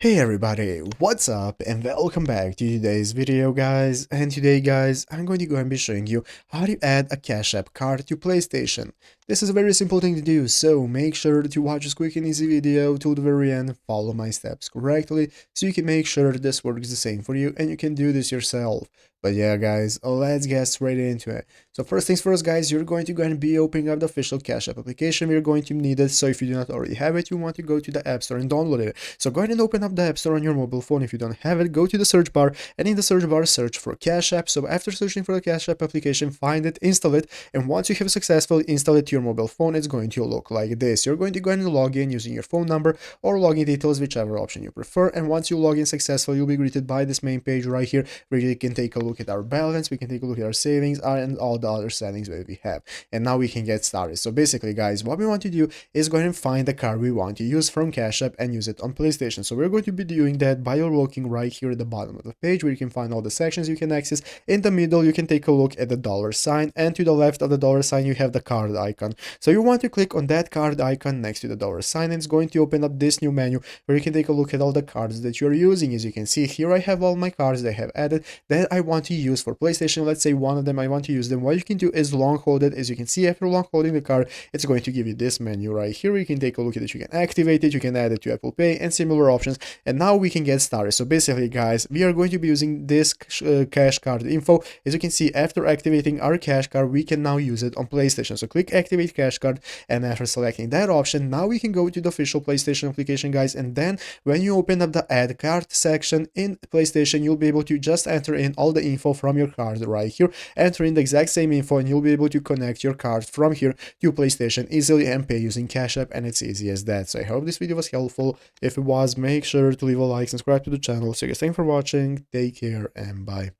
Hey everybody, what's up and welcome back to today's video guys. And today guys, I'm going to go and be showing you how to add a Cash App card to PlayStation. This is a very simple thing to do, so make sure to watch this quick and easy video till the very end, follow my steps correctly, so you can make sure this works the same for you and you can do this yourself. But yeah guys, let's get straight into it. So first things first guys, you're going to go and be opening up the official Cash App application. We're going to need it, so if you do not already have it, you want to go to the App Store and download it. So go ahead and open up the App Store on your mobile phone. If you don't have it, go to the search bar, and in the search bar search for Cash App. So after searching for the Cash App application, find it, install it, and once you have successfully installed it to your mobile phone, it's going to look like this. You're going to go ahead and log in using your phone number or login details, whichever option you prefer, and once you log in successfully, you'll be greeted by this main page right here where you can take a look at our balance, we can take a look at our savings and all the other settings that we have. And now we can get started. So basically guys, what we want to do is go ahead and find the card we want to use from Cash App and use it on PlayStation. So we're going to be doing that by looking right here at the bottom of the page where you can find all the sections you can access. In the middle, you can take a look at the dollar sign, and to the left of the dollar sign, you have the card icon. So you want to click on that card icon next to the dollar sign, and it's going to open up this new menu where you can take a look at all the cards that you're using. As you can see here, I have all my cards that I have added that I want to use for PlayStation. Let's say one of them I want to use them. What you can do is long hold it. As you can see, after long holding the card, it's going to give you this menu right here. You can take a look at it, you can activate it, you can add it to Apple Pay and similar options. And now we can get started. So basically guys, we are going to be using this cash card info. As you can see, after activating our cash card, we can now use it on PlayStation. So click activate cash card, and after selecting that option, now we can go to the official PlayStation application guys, and then when you open up the add card section in PlayStation, you'll be able to just enter in all the info from your card right here, enter in the exact same info, and you'll be able to connect your card from here to PlayStation easily and pay using Cash App, and it's easy as that. So I hope this video was helpful. If it was, make sure to leave a like, subscribe to the channel. So guys, thanks for watching, take care, and bye.